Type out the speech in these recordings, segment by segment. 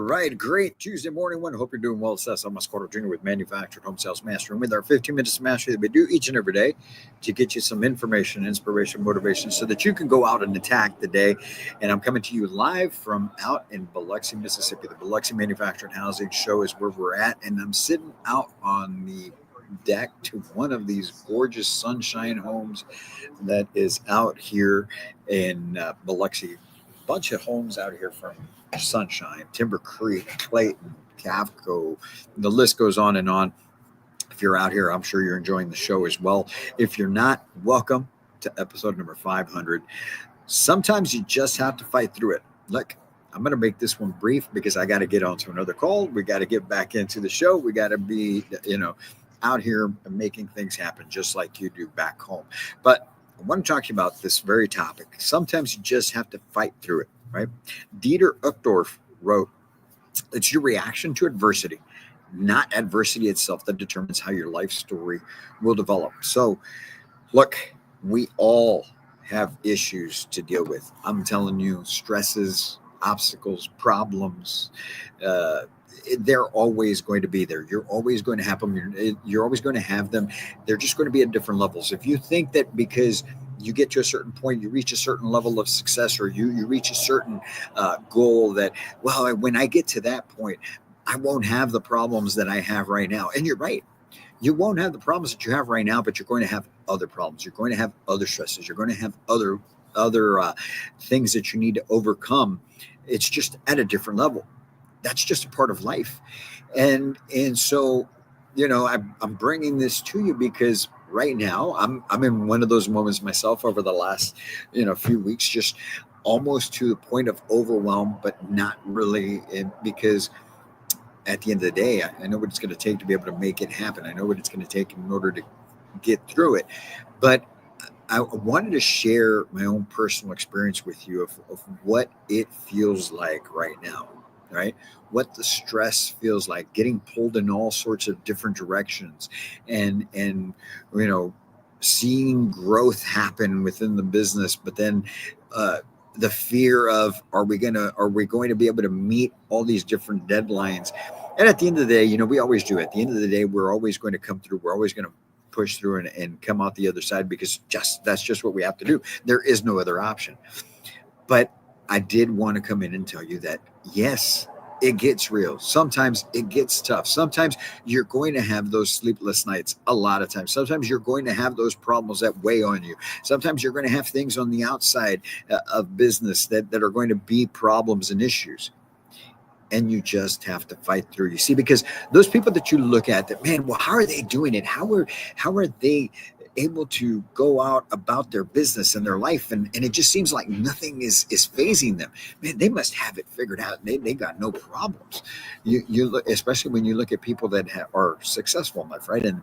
right, great Tuesday morning one. Hope you're doing well. It's us. I'm Mascotto Jr. with Manufactured Home Sales Mastery. With our 15 minutes of mastery that we do each and every day to get you some information, inspiration, motivation so that you can go out and attack the day. And I'm coming to you live from out in Biloxi, Mississippi. The Biloxi Manufactured Housing Show is where we're at. And I'm sitting out on the deck to one of these gorgeous sunshine homes that is out here in Biloxi. Bunch of homes out here from Sunshine, Timber Creek, Clayton, Cavco. The list goes on and on. If you're out here, I'm sure you're enjoying the show as well. If you're not, welcome to episode number 500. Sometimes you just have to fight through it. Look, I'm going to make this one brief because I got to get on to another call. We got to get back into the show. We got to be, out here making things happen just like you do back home. But I want to talk to you about this very topic. Sometimes you just have to fight through it, right? Dieter Uchtdorf wrote, "It's your reaction to adversity, not adversity itself, that determines how your life story will develop." So, look, we all have issues to deal with. I'm telling you, stresses, obstacles, problems, they're always going to be there. You're always going to have them. You're always going to have them. They're just going to be at different levels. If you think that because you get to a certain point, you reach a certain level of success, or you reach a certain goal that, well, when I get to that point, I won't have the problems that I have right now. And you're right. You won't have the problems that you have right now, but you're going to have other problems. You're going to have other stresses. You're going to have other things that you need to overcome. It's just at a different level. That's just a part of life. And so, I'm bringing this to you because right now I'm in one of those moments myself over the last, few weeks, just almost to the point of overwhelm, but not really, because at the end of the day, I know what it's going to take to be able to make it happen. I know what it's going to take in order to get through it. But I wanted to share my own personal experience with you of what it feels like right now, right? What the stress feels like, getting pulled in all sorts of different directions, and seeing growth happen within the business, but then the fear of are we going to be able to meet all these different deadlines? And at the end of the day, we always do. At the end of the day, we're always going to come through. We're always going to push through and come out the other side, because that's just what we have to do. There is no other option. But I did want to come in and tell you that, yes, it gets real. Sometimes it gets tough. Sometimes you're going to have those sleepless nights a lot of times. Sometimes you're going to have those problems that weigh on you. Sometimes you're going to have things on the outside of business that are going to be problems and issues. And you just have to fight through. You see, because those people that you look at that, man, well, how are they doing it? How are they able to go out about their business and their life, and it just seems like nothing is phasing them? Man, they must have it figured out. They got no problems. You look, especially when you look at people that are successful in life, right? And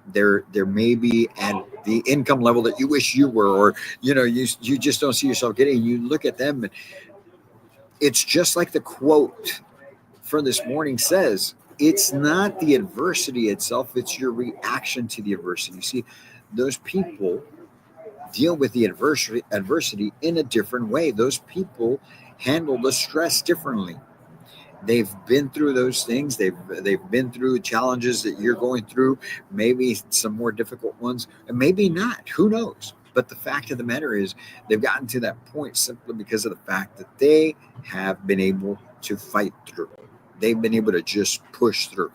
they're maybe at the income level that you wish you were, or you just don't see yourself getting. You look at them, and it's just like the quote for this morning says, it's not the adversity itself, it's your reaction to the adversity. You see, those people deal with the adversity in a different way. Those people handle the stress differently. They've been through those things. They've been through challenges that you're going through, maybe some more difficult ones, and maybe not. Who knows? But the fact of the matter is, they've gotten to that point simply because of the fact that they have been able to fight through. They've been able to just push through.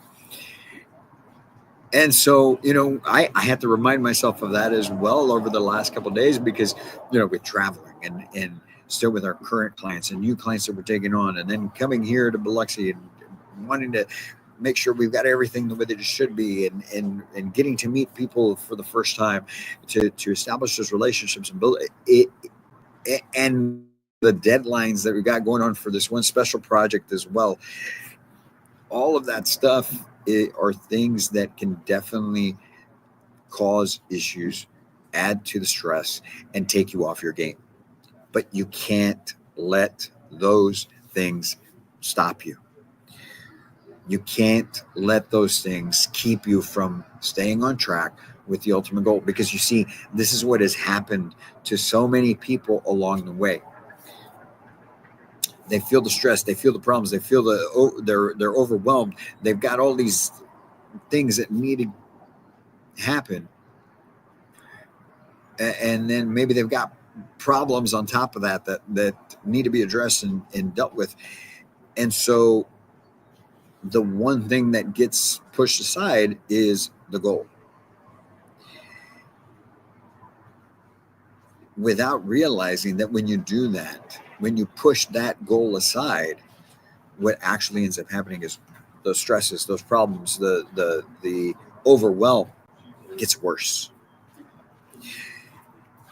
And so, I had to remind myself of that as well over the last couple of days, because, with traveling and still with our current clients and new clients that we're taking on, and then coming here to Biloxi and wanting to make sure we've got everything the way that it should be, and getting to meet people for the first time, to establish those relationships and build it, and the deadlines that we got going on for this one special project as well. All of that stuff are things that can definitely cause issues, add to the stress, and take you off your game. But you can't let those things stop you. You can't let those things keep you from staying on track with the ultimate goal, because you see, this is what has happened to so many people along the way. They feel the stress. They feel the problems. They feel they're overwhelmed. They've got all these things that need to happen, and then maybe they've got problems on top of that need to be addressed and dealt with. And so the one thing that gets pushed aside is the goal, without realizing that when you do that, when you push that goal aside, what actually ends up happening is those stresses, those problems, the overwhelm gets worse.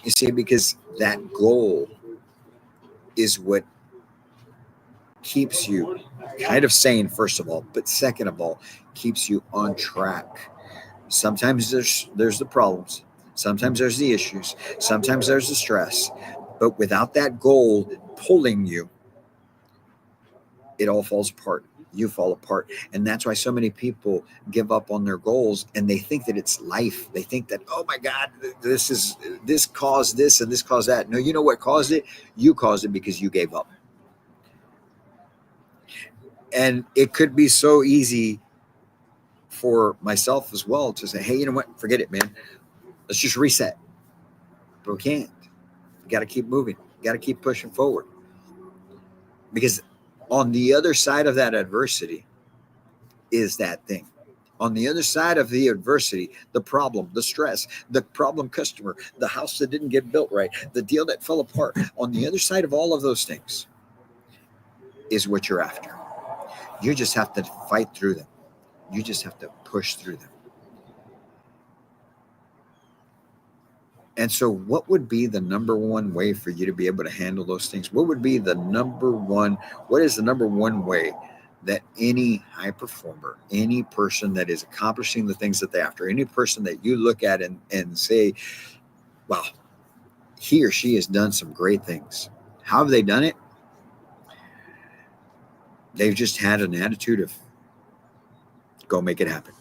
You see, because that goal is what keeps you kind of sane, first of all, but second of all, keeps you on track. Sometimes there's the problems, sometimes there's the issues, sometimes there's the stress, but without that goal pulling you, it all falls apart. You fall apart. And that's why so many people give up on their goals, and they think that it's life. They think that, oh my God, this caused this and this caused that. No, you know what caused it? You caused it because you gave up. And it could be so easy for myself as well to say, hey, you know what? Forget it, man. Let's just reset. But we can't. We got to keep moving. We got to keep pushing forward. Because on the other side of that adversity is that thing. On the other side of the adversity, the problem, the stress, the problem customer, the house that didn't get built right, the deal that fell apart, on the other side of all of those things is what you're after. You just have to fight through them. You just have to push through them. And so what would be the number one way for you to be able to handle those things? What is the number one way that any high performer, any person that is accomplishing the things that they're after, any person that you look at and say, wow, he or she has done some great things. How have they done it? They've just had an attitude of go make it happen.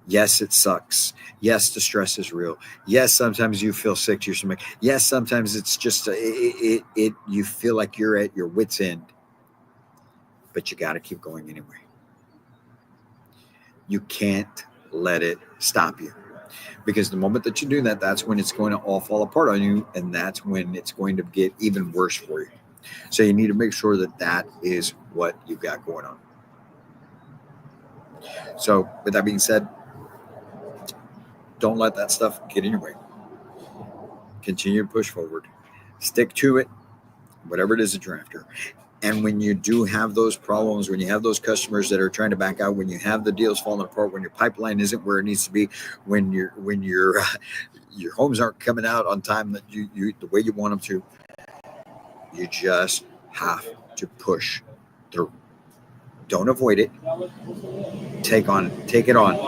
Yes, it sucks. Yes, the stress is real. Yes, sometimes you feel sick to your stomach. Yes, sometimes it's just you feel like you're at your wit's end, but you got to keep going anyway. You can't let it stop you, because the moment that you do that, that's when it's going to all fall apart on you, and that's when it's going to get even worse for you. So you need to make sure that that is what you've got going on. So with that being said, don't let that stuff get in your way. Continue to push forward. Stick to it, whatever it is that you're after. And when you do have those problems, when you have those customers that are trying to back out, when you have the deals falling apart, when your pipeline isn't where it needs to be, when your homes aren't coming out on time that you the way you want them to, you just have to push through. Don't avoid it. Take it on,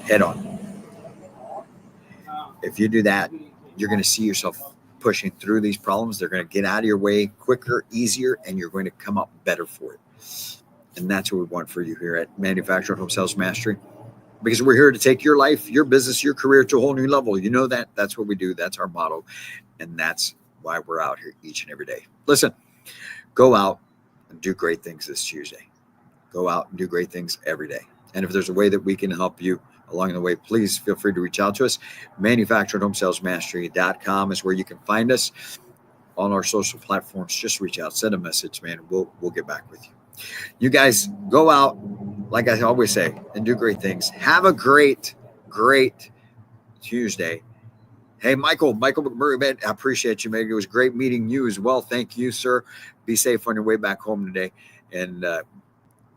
head on. If you do that, you're going to see yourself pushing through these problems. They're going to get out of your way quicker, easier, and you're going to come up better for it. And that's what we want for you here at Manufactured Home Sales Mastery, because we're here to take your life, your business, your career to a whole new level. You know that. That's what we do. That's our motto. And that's why we're out here each and every day. Listen, go out and do great things this Tuesday. Go out and do great things every day. And if there's a way that we can help you along the way, please feel free to reach out to us. ManufacturedHomeSalesMastery.com is where you can find us on our social platforms. Just reach out, send a message, man. We'll get back with you. You guys go out, like I always say, and do great things. Have a great Tuesday. Hey, Michael McMurray, man, I appreciate you, man. It was great meeting you as well. Thank you, sir. Be safe on your way back home today, and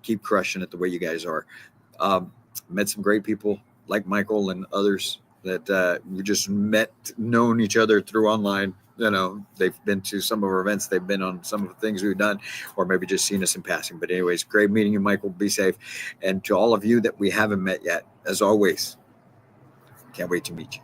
keep crushing it the way you guys are. Met some great people like Michael and others that we just known each other through online. You know, they've been to some of our events. They've been on some of the things we've done, or maybe just seen us in passing. But anyways, great meeting you, Michael. Be safe. And to all of you that we haven't met yet, as always, can't wait to meet you.